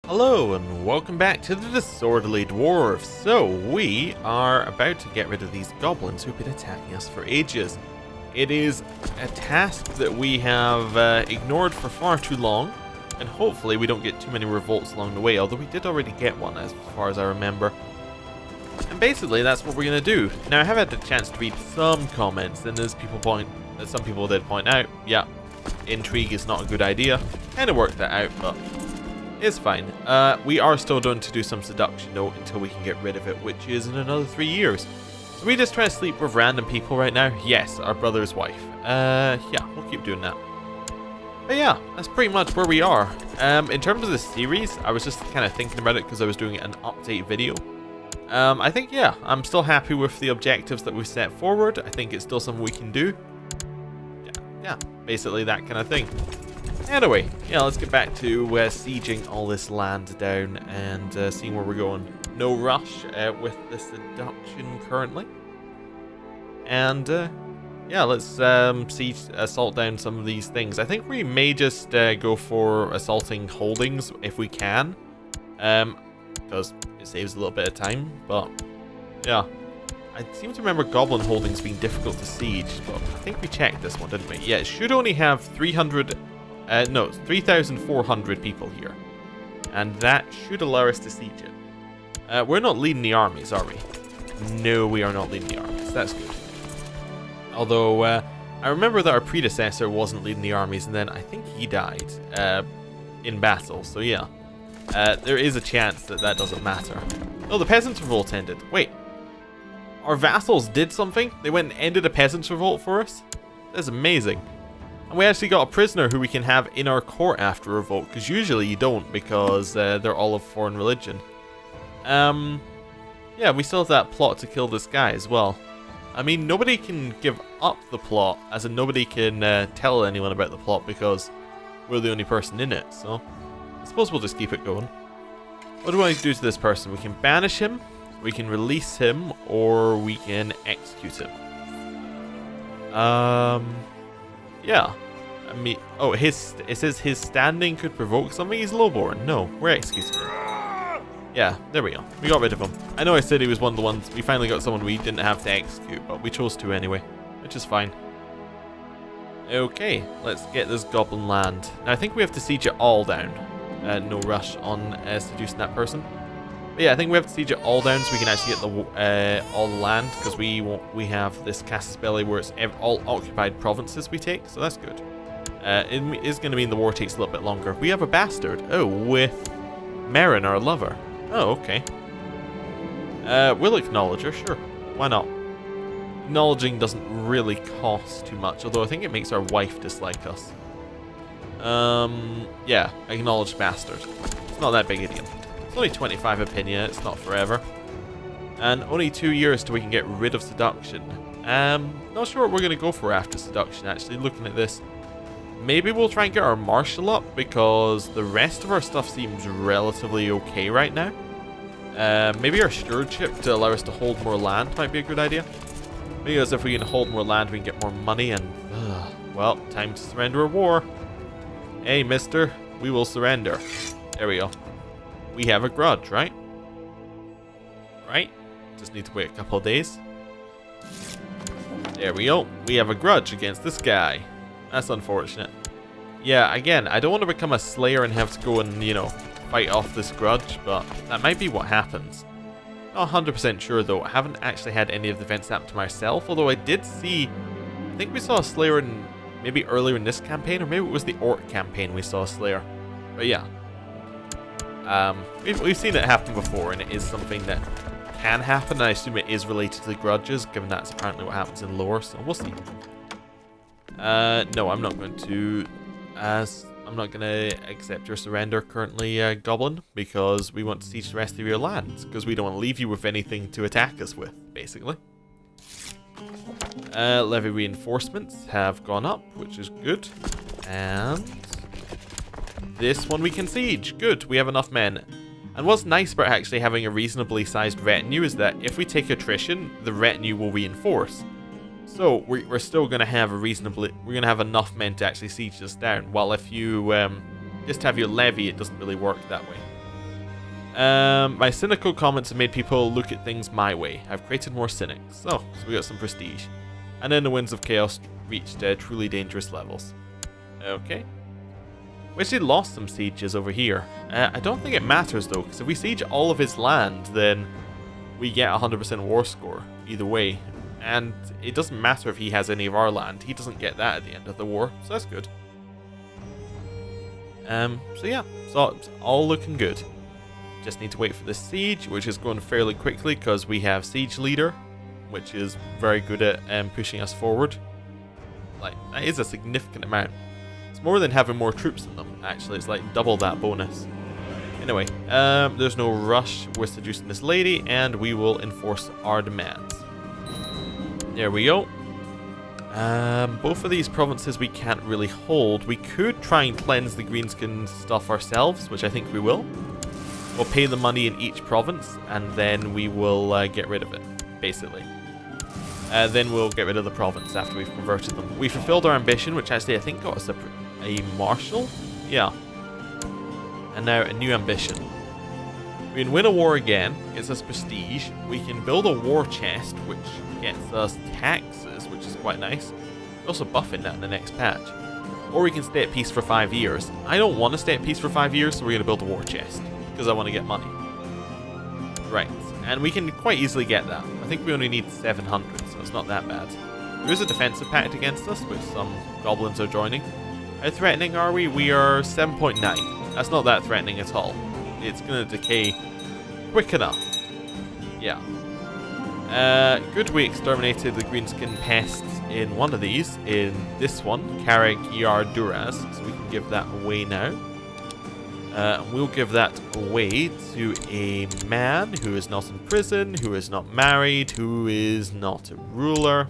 Hello and welcome back to the Disorderly Dwarfs. So we are about to get rid of these goblins who've been attacking us for ages. It is a task that we have ignored for far too long, and hopefully we don't get too many revolts along the way, although we did already get one as far as I remember. And basically that's what we're going to do. Now I have had the chance to read some comments, and as some people did point out, yeah, intrigue is not a good idea. Kind of worked that out, but it's fine. We are still going to do some seduction though until we can get rid of it, which is in another 3 years. So we just try to sleep with random people right now? Yes, our brother's wife. Yeah, we'll keep doing that. But yeah, that's pretty much where we are. In terms of the series, I was just kind of thinking about it because I was doing an update video. I think, yeah, I'm still happy with the objectives that we've set forward. I think it's still something we can do. Yeah, basically that kind of thing. Anyway, yeah, let's get back to sieging all this land down and seeing where we're going. No rush with the seduction currently. And yeah, let's assault down some of these things. I think we may just go for assaulting holdings if we can. Because it saves a little bit of time, but yeah. I seem to remember goblin holdings being difficult to siege, but I think we checked this one, didn't we? Yeah, it should only have 3,400 people here. And that should allow us to siege it. We're not leading the armies, are we? No, we are not leading the armies. That's good. Although, I remember that our predecessor wasn't leading the armies, and then I think he died in battle. So yeah, there is a chance that that doesn't matter. Oh, the peasants revolt ended. Wait. Our vassals did something? They went and ended a peasants revolt for us? That's amazing. And we actually got a prisoner who we can have in our court after revolt, because usually you don't, because they're all of foreign religion. Yeah, we still have that plot to kill this guy as well. I mean, nobody can give up the plot, as in nobody can tell anyone about the plot, because we're the only person in it, so I suppose we'll just keep it going. What do I do to this person? We can banish him, we can release him, or we can execute him. Yeah. I mean, oh, it says his standing could provoke something. He's lowborn. No, we're executing him. Yeah, there we go. We got rid of him. I know I said he was one of the ones. We finally got someone we didn't have to execute, but we chose to anyway, which is fine. Okay, let's get this goblin land. Now, I think we have to siege it all down. No rush on seducing that person. But yeah, I think we have to siege it all down so we can actually get the all the land, because we have this casus belli where it's all occupied provinces we take, so that's good. It is going to mean the war takes a little bit longer. We have a bastard. Oh, with Marin, our lover. Oh, okay. We'll acknowledge her, sure. Why not? Acknowledging doesn't really cost too much, although I think it makes our wife dislike us. Yeah, acknowledged bastard. It's not that big a deal. It's only 25 opinion, it's not forever. And only 2 years till we can get rid of seduction. Not sure what we're going to go for after seduction, actually, looking at this. Maybe we'll try and get our martial up, because the rest of our stuff seems relatively okay right now. Maybe our stewardship to allow us to hold more land might be a good idea. Because if we can hold more land, we can get more money, and well, time to surrender a war. Hey, mister, we will surrender. There we go. We have a grudge, right? Right? Just need to wait a couple of days. There we go. We have a grudge against this guy. That's unfortunate. Yeah, again, I don't want to become a slayer and have to go and, you know, fight off this grudge, but that might be what happens. Not 100% sure, though. I haven't actually had any of the events happen to myself, although I did see... I think we saw a slayer in... maybe earlier in this campaign, or maybe it was the orc campaign we saw a slayer. But yeah. We've seen it happen before, and it is something that can happen, and I assume it is related to the grudges, given that's apparently what happens in lore, so we'll see. No, I'm not going to... I'm not going to accept your surrender currently, Goblin, because we want to siege the rest of your lands, because we don't want to leave you with anything to attack us with, basically. Levy reinforcements have gone up, which is good. And this one we can siege. Good, we have enough men. And what's nice about actually having a reasonably sized retinue is that if we take attrition, the retinue will reinforce. So we're still going to have we're going to have enough men to actually siege this down. While if you just have your levy, it doesn't really work that way. My cynical comments have made people look at things my way. I've created more cynics. So we got some prestige. And then the Winds of Chaos reached truly dangerous levels. Okay. We actually lost some sieges over here. I don't think it matters though, because if we siege all of his land, then we get 100% war score either way. And it doesn't matter if he has any of our land. He doesn't get that at the end of the war, so that's good. So yeah, so it's all looking good. Just need to wait for the siege, which is going fairly quickly because we have siege leader, which is very good at pushing us forward. Like, that is a significant amount. It's more than having more troops in them, actually. It's like double that bonus. Anyway, there's no rush. We're seducing this lady, and we will enforce our demands. There we go. Both of these provinces we can't really hold. We could try and cleanse the greenskin stuff ourselves, which I think we will. We'll pay the money in each province, and then we will get rid of it, basically. Then we'll get rid of the province after we've converted them. We fulfilled our ambition, which actually I think got us a marshal? Yeah. And now a new ambition. We can win a war again, gets us prestige. We can build a war chest, which gets us taxes, which is quite nice. We're also buffing that in the next patch. Or we can stay at peace for 5 years. I don't want to stay at peace for 5 years, so we're going to build a war chest, because I want to get money. Right, and we can quite easily get that. I think we only need 700, so it's not that bad. There is a defensive pact against us, which some goblins are joining. How threatening are we? We are 7.9. That's not that threatening at all. It's going to decay quick enough. Yeah. Good, we exterminated the greenskin pests in one of these. In this one, Carrick Yard Duras. So we can give that away now. We'll give that away to a man who is not in prison, who is not married, who is not a ruler,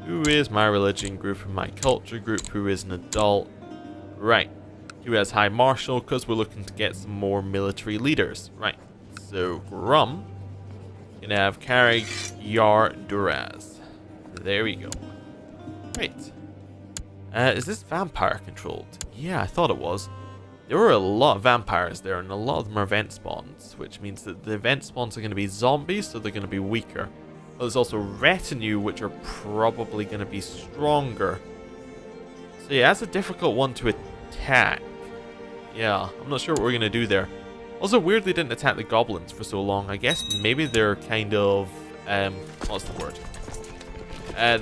who is my religion group and my culture group, who is an adult. Right. Who has High Marshal, because we're looking to get some more military leaders. Right. So, Grum. Gonna have Carrick Yard Duras. There we go. Right. Is this vampire controlled? Yeah, I thought it was. There were a lot of vampires there, and a lot of them are event spawns, which means that the event spawns are going to be zombies, so they're going to be weaker. But there's also retinue, which are probably going to be stronger. So yeah, that's a difficult one to attack. Yeah, I'm not sure what we're going to do there. Also, weird they didn't attack the goblins for so long. I guess maybe they're kind of, what's the word?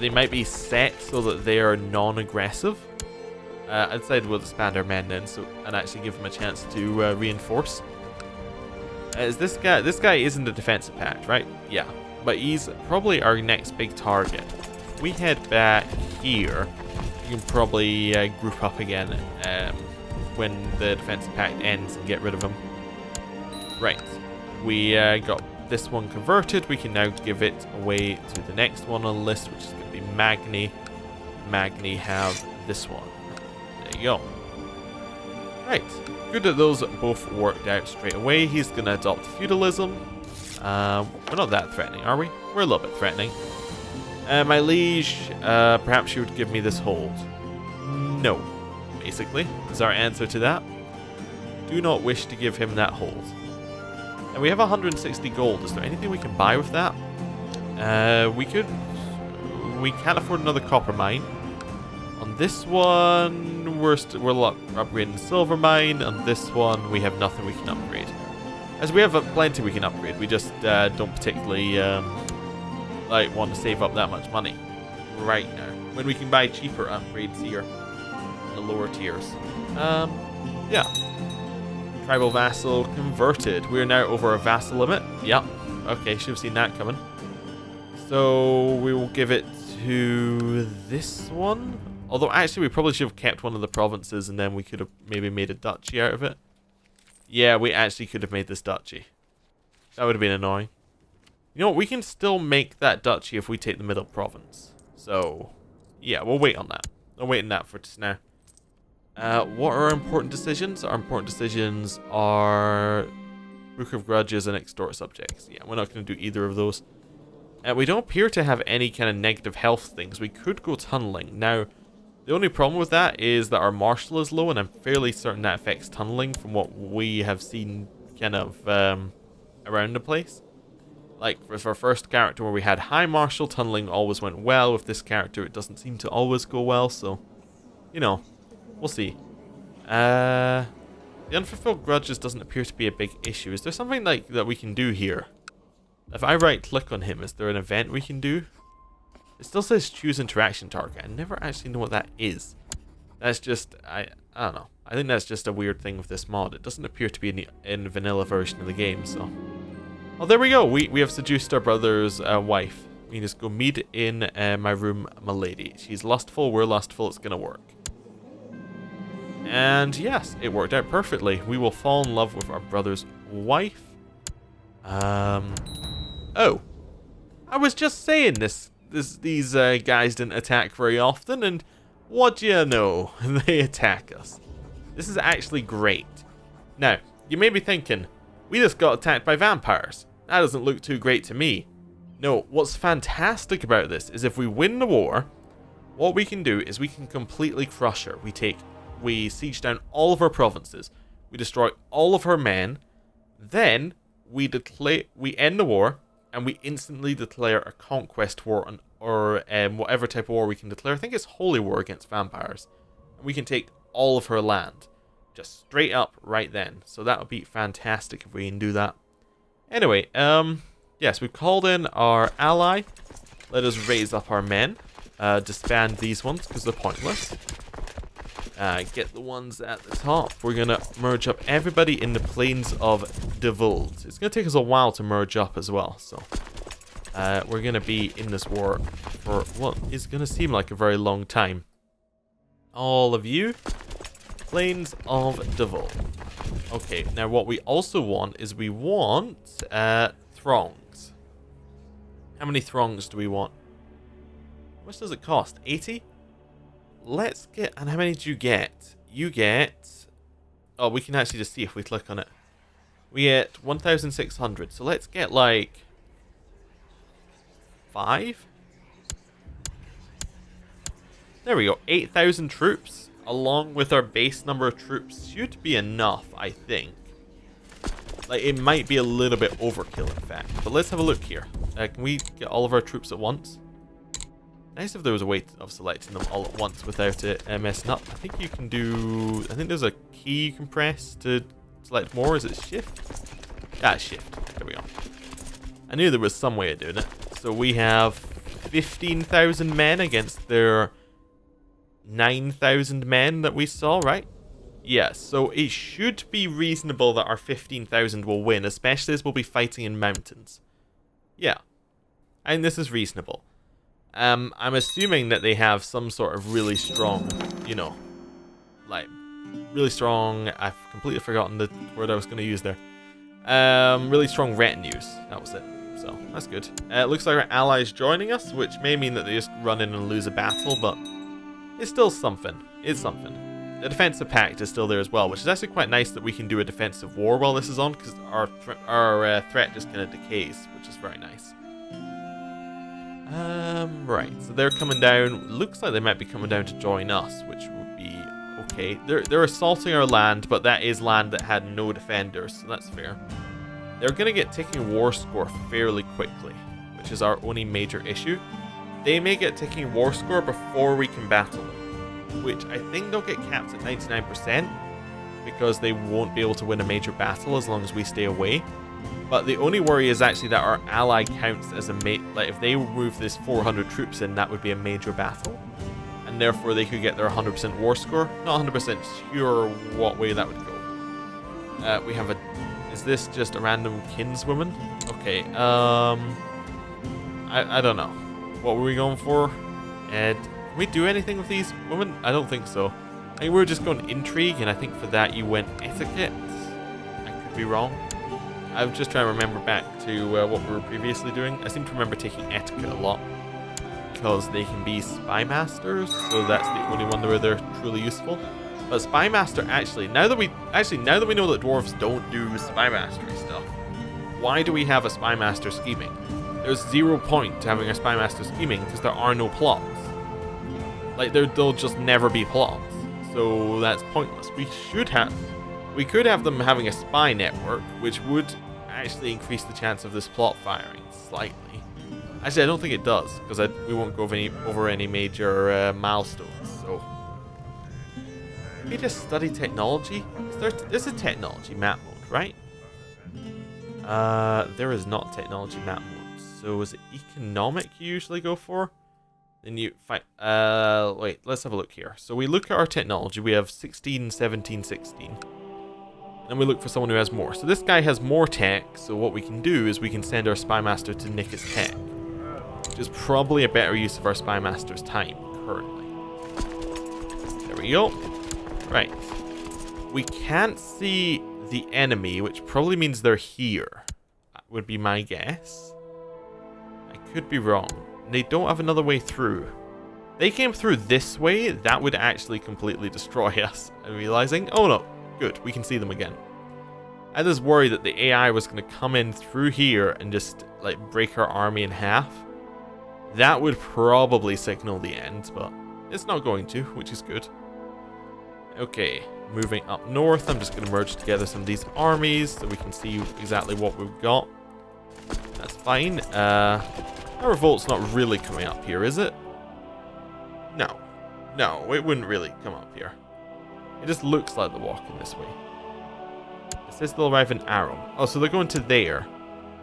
They might be set so that they are non-aggressive. I'd say we'll expand our men then, and actually give them a chance to reinforce. Is this guy isn't a defensive pact, right? Yeah, but he's probably our next big target. If we head back here, we can probably group up again when the defensive pact ends and get rid of him. Right, we got this one converted. We can now give it away to the next one on the list, which is going to be Magni. Magni have this one. There you go. Right, good that those both worked out straight away. He's going to adopt feudalism. We're not that threatening, are we? We're a little bit threatening. My liege, perhaps you would give me this hold. No, basically, is our answer to that. Do not wish to give him that hold. And we have 160 gold. Is there anything we can buy with that? We can't afford another copper mine. On this one, we're upgrading the silver mine. On this one, we have nothing we can upgrade. As we have plenty we can upgrade, we just don't particularly want to save up that much money right now, when we can buy cheaper upgrades here in the lower tiers. Yeah. Tribal vassal converted. We're now over our vassal limit. Yep. Okay, should have seen that coming. So we will give it to this one. Although actually we probably should have kept one of the provinces and then we could have maybe made a duchy out of it. Yeah, we actually could have made this duchy. That would have been annoying. You know what? We can still make that duchy if we take the middle province. So, yeah, we'll wait on that. I'll wait on that for just now. What are our important decisions? Our important decisions are Book of Grudges and Extort Subjects. Yeah, we're not going to do either of those. We don't appear to have any kind of negative health things. We could go tunneling. Now, the only problem with that is that our marshal is low, and I'm fairly certain that affects tunneling from what we have seen kind of around the place. Like, with our first character where we had high martial, tunneling always went well. With this character, it doesn't seem to always go well, so, you know, we'll see. The unfulfilled grudges doesn't appear to be a big issue. Is there something like that we can do here? If I right-click on him, is there an event we can do? It still says choose interaction target. I never actually know what that is. That's just, I don't know. I think that's just a weird thing with this mod. It doesn't appear to be in the vanilla version of the game, so... Well, there we go. We have seduced our brother's wife. We can just go meet in my room, my lady. She's lustful, we're lustful, it's gonna work. And yes, it worked out perfectly. We will fall in love with our brother's wife. Oh. I was just saying these guys didn't attack very often, and what do you know? They attack us. This is actually great. Now, you may be thinking, we just got attacked by vampires. That doesn't look too great to me. No, what's fantastic about this is if we win the war, what we can do is we can completely crush her. We siege down all of her provinces. We destroy all of her men. Then we end the war, and we instantly declare a conquest war or whatever type of war we can declare. I think it's holy war against vampires. And we can take all of her land. Just straight up right then. So that would be fantastic if we can do that. Anyway, yes, we've called in our ally. Let us raise up our men. Disband these ones because they're pointless. Get the ones at the top. We're going to merge up everybody in the plains of Devold. It's going to take us a while to merge up as well. So we're going to be in this war for what is going to seem like a very long time. All of you. Plains of Devold. Okay, now what we also want is we want throngs. How many throngs do we want? How much does it cost? 80? Let's get... And how many do you get? You get... Oh, we can actually just see if we click on it. We get 1,600. So let's get like... 5? There we go. 8,000 troops. Along with our base number of troops should be enough, I think. Like, it might be a little bit overkill, in fact. But let's have a look here. Can we get all of our troops at once? Nice if there was a way of selecting them all at once without it messing up. I think you can do... I think there's a key you can press to select more. Is it shift? Ah, shift. There we go. I knew there was some way of doing it. So we have 15,000 men against their 9,000 men that we saw, right? Yes, so it should be reasonable that our 15,000 will win, especially as we'll be fighting in mountains. Yeah. I think this is reasonable. I'm assuming that they have some sort of really strong, you know, like, really strong, I've completely forgotten the word I was going to use there. Really strong retinues, that was it. So, that's good. It looks like our allies joining us, which may mean that they just run in and lose a battle, but it's still something. It's something. The defensive pact is still there as well, which is actually quite nice that we can do a defensive war while this is on, because our threat just kind of decays, which is very nice. Right, so they're coming down. Looks like they might be coming down to join us, which would be okay. They're assaulting our land, but that is land that had no defenders, so that's fair. They're going to get ticking war score fairly quickly, which is our only major issue. They may get ticking war score before we can battle them, which I think they'll get capped at 99% because they won't be able to win a major battle as long as we stay away. But the only worry is actually that our ally counts as a like if they move this 400 troops in, that would be a major battle, and therefore they could get their 100% war score. Not 100% sure what way that would go. We have a... Is this just a random kinswoman? Okay, I don't know. What were we going for? Can we do anything with these women? I don't think so. I think we were just going intrigue, and I think for that you went etiquette. I could be wrong. I'm just trying to remember back to what we were previously doing. I seem to remember taking etiquette a lot because they can be spy masters, so that's the only one where they're truly useful. But spy master, actually, now that we know that dwarves don't do spy mastery stuff, why do we have a spy master scheming? There's 0 point to having a spy master scheming because there are no plots. Like, there'll just never be plots, so that's pointless. We should have... We could have them having a spy network, which would actually increase the chance of this plot firing slightly. Actually, I don't think it does, because we won't go over any major milestones. So, maybe just study technology. This is technology map mode, right? There is not technology map mode. So is it economic you usually go for? Then you fight. Wait, let's have a look here. So we look at our technology. We have 16, 17, 16. And we look for someone who has more. So this guy has more tech. So what we can do is we can send our spy master to nick his tech, which is probably a better use of our spy master's time currently. There we go. Right. We can't see the enemy, which probably means they're here. That would be my guess. I could be wrong. They don't have another way through. They came through this way, that would actually completely destroy us. I'm realizing, oh no, good, we can see them again. I was worried that the AI was going to come in through here and just like break our army in half. That would probably signal the end, but it's not going to, which is good. Okay, moving up north, I'm just going to merge together some of these armies so we can see exactly what we've got. That's fine. Our revolt's not really coming up here, is it? No. No, it wouldn't really come up here. It just looks like they're walking this way. It says they'll arrive in Aram. Oh, so they're going to there.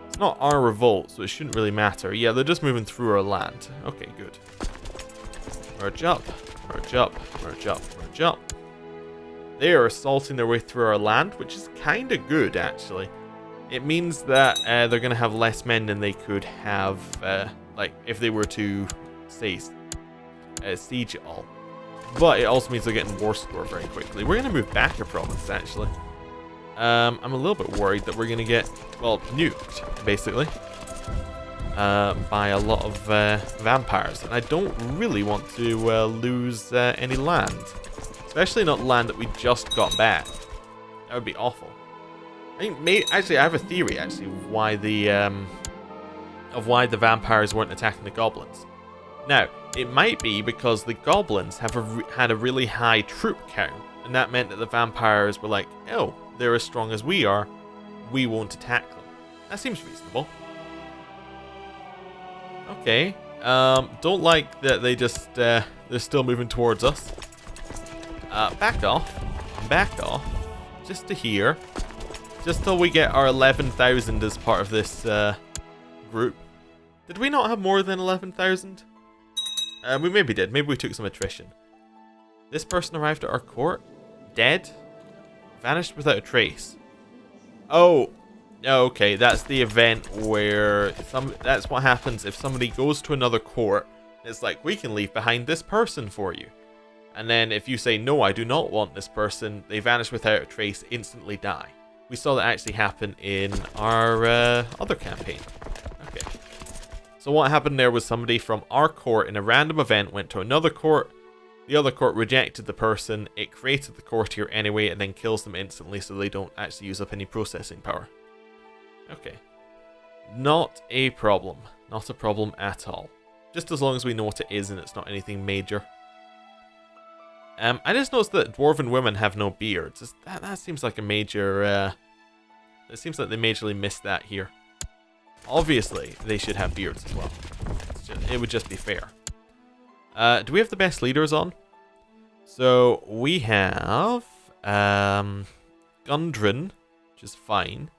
It's not our revolt, so it shouldn't really matter. Yeah, they're just moving through our land. Okay, good. Merge up, merge up, merge up, merge up. They are assaulting their way through our land, which is kind of good, actually. It means that they're going to have less men than they could have, like, if they were to, say, siege it all. But it also means they're getting war score very quickly. We're going to move back a province, actually. I'm a little bit worried that we're going to get, well, nuked, basically, by a lot of vampires. And I don't really want to lose any land. Especially not land that we just got back. That would be awful. I think actually, I have a theory actually of why the vampires weren't attacking the goblins. Now, it might be because the goblins have had a really high troop count, and that meant that the vampires were like, "Oh, they're as strong as we are. We won't attack them." That seems reasonable. Okay. Don't like that they just they're still moving towards us. Back off, just to here. Just till we get our 11,000 as part of this group. Did we not have more than 11,000? We maybe did. Maybe we took some attrition. This person arrived at our court. Dead. Vanished without a trace. Oh. Okay. That's the event where that's what happens if somebody goes to another court. It's like, we can leave behind this person for you. And then if you say, no, I do not want this person, they vanish without a trace, instantly die. We saw that actually happen in our other campaign. Okay. So what happened there was somebody from our court in a random event went to another court. The other court rejected the person. It created the court here anyway and then kills them instantly so they don't actually use up any processing power. Okay. Not a problem. Not a problem at all. Just as long as we know what it is and it's not anything major. I just noticed that dwarven women have no beards. That seems like a major... it seems like they majorly missed that here. Obviously, they should have beards as well. It would just be fair. Do we have the best leaders on? So, we have... Gundren, which is fine.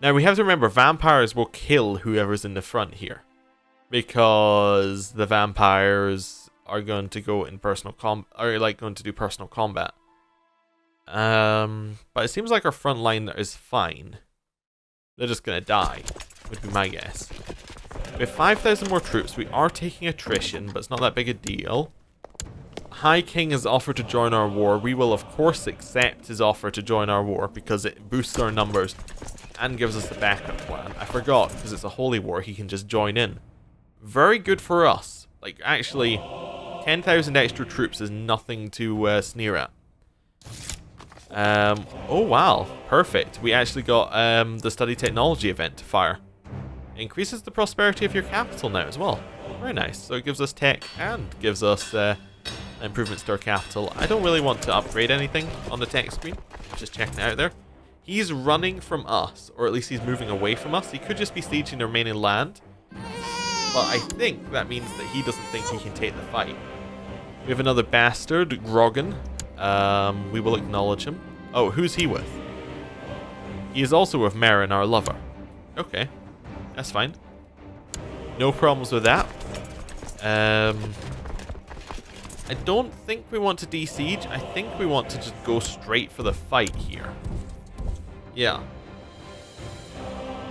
Now, we have to remember, vampires will kill whoever's in the front here. Because the vampires are going to go in personal going to do personal combat. But it seems like our front line is fine. They're just gonna die, would be my guess. We have 5,000 more troops. We are taking attrition, but it's not that big a deal. High King has offered to join our war. We will of course accept his offer to join our war because it boosts our numbers and gives us the backup plan. I forgot, because it's a holy war, he can just join in. Very good for us. Like, actually, 10,000 extra troops is nothing to sneer at. Oh wow, perfect. We actually got the study technology event to fire. Increases the prosperity of your capital now as well. Very nice. So it gives us tech and gives us a improvements to our capital. I don't really want to upgrade anything on the tech screen. Just checking it out there. He's running from us, or at least he's moving away from us. He could just be sieging the remaining land. But I think that means that he doesn't think he can take the fight. We have another bastard, Grogan. We will acknowledge him. Oh, who's he with? He is also with Marin, our lover. Okay, that's fine. No problems with that. I don't think we want to de-siege. I think we want to just go straight for the fight here. Yeah.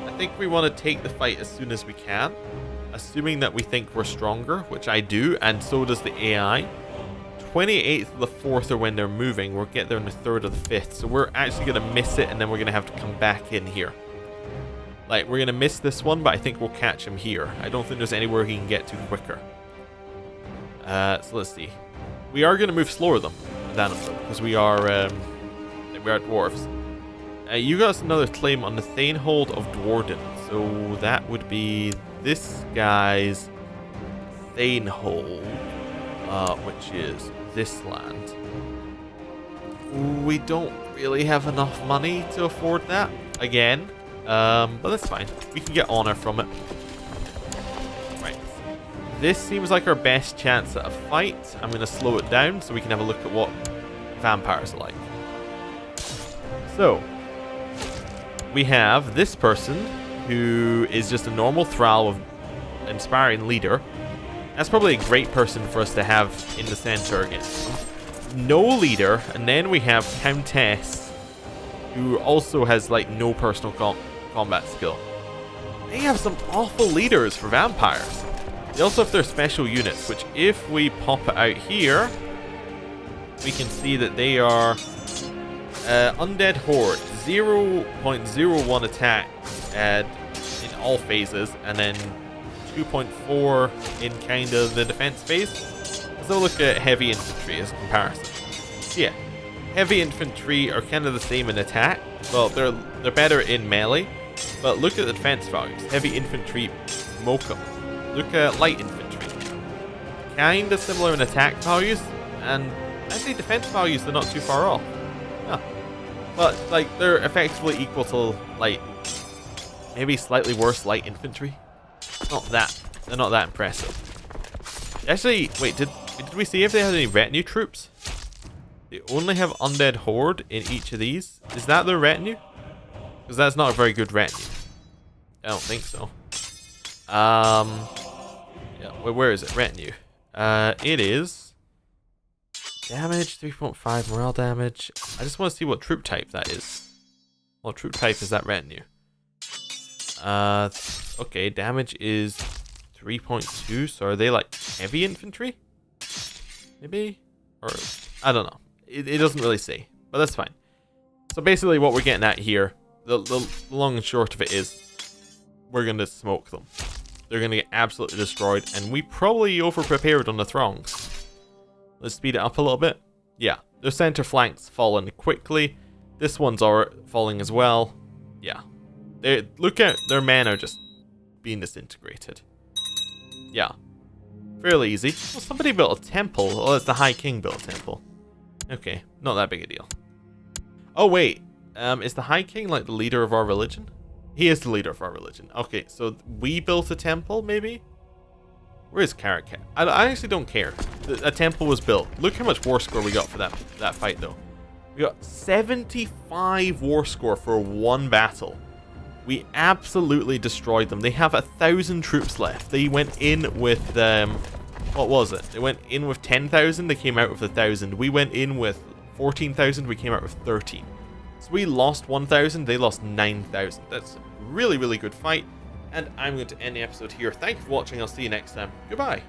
I think we want to take the fight as soon as we can. Assuming that we think we're stronger, which I do, and so does the AI. 28th of the 4th are when they're moving. We'll get there in the 3rd or the 5th. So we're actually going to miss it, and then we're going to have to come back in here. Like, we're going to miss this one, but I think we'll catch him here. I don't think there's anywhere he can get to quicker. So let's see. We are going to move slower than them, because we are dwarves. You got us another claim on the Thanehold of Dwarden. So that would be this guy's Thanehold, which is this land. We don't really have enough money to afford that, again. But that's fine. We can get honor from it. Right. This seems like our best chance at a fight. I'm going to slow it down so we can have a look at what vampires are like. So, we have this person who is just a normal thrall of inspiring leader. That's probably a great person for us to have in the center against them. No leader, and then we have Countess, who also has like no personal combat skill. They have some awful leaders for vampires. They also have their special units, which if we pop it out here, we can see that they are Undead Horde, 0.01 attack in all phases, and then 2.4 in kind of the defense phase. Let's have a look at heavy infantry as a comparison. So yeah, heavy infantry are kind of the same in attack. Well, they're better in melee, but look at the defense values. Heavy infantry smoke them. Look at light infantry. Kind of similar in attack values, and actually defense values they're not too far off. Yeah. But like they're effectively equal to like maybe slightly worse light infantry. They're not that impressive. Actually, wait, did we see if they had any retinue troops? They only have Undead Horde in each of these. Is that their retinue? Because that's not a very good retinue. I don't think so. Yeah, where is it? Retinue. It is damage 3.5 morale damage. I just want to see what troop type that is. What troop type is that retinue? Okay, damage is 3.2. So are they like heavy infantry? Maybe? Or I don't know. It doesn't really say, but that's fine. So basically what we're getting at here, the long and short of it is we're going to smoke them. They're going to get absolutely destroyed, and we probably over-prepared on the throngs. Let's speed it up a little bit. Yeah, their center flank's fallen quickly. This one's falling as well. Yeah. Look at their men are just being disintegrated. Yeah. Fairly easy. Well, somebody built a temple. Oh, it's the High King built a temple. Okay, not that big a deal. Oh, wait. Is the High King like the leader of our religion? He is the leader of our religion. Okay, so we built a temple, maybe? Where is Carrot Cat? I actually don't care. A temple was built. Look how much war score we got for that fight, though. We got 75 war score for one battle. We absolutely destroyed them. They have 1,000 troops left. They went in with, what was it? They went in with 10,000. They came out with 1,000. We went in with 14,000. We came out with 13. So we lost 1,000. They lost 9,000. That's a really, really good fight. And I'm going to end the episode here. Thank you for watching. I'll see you next time. Goodbye.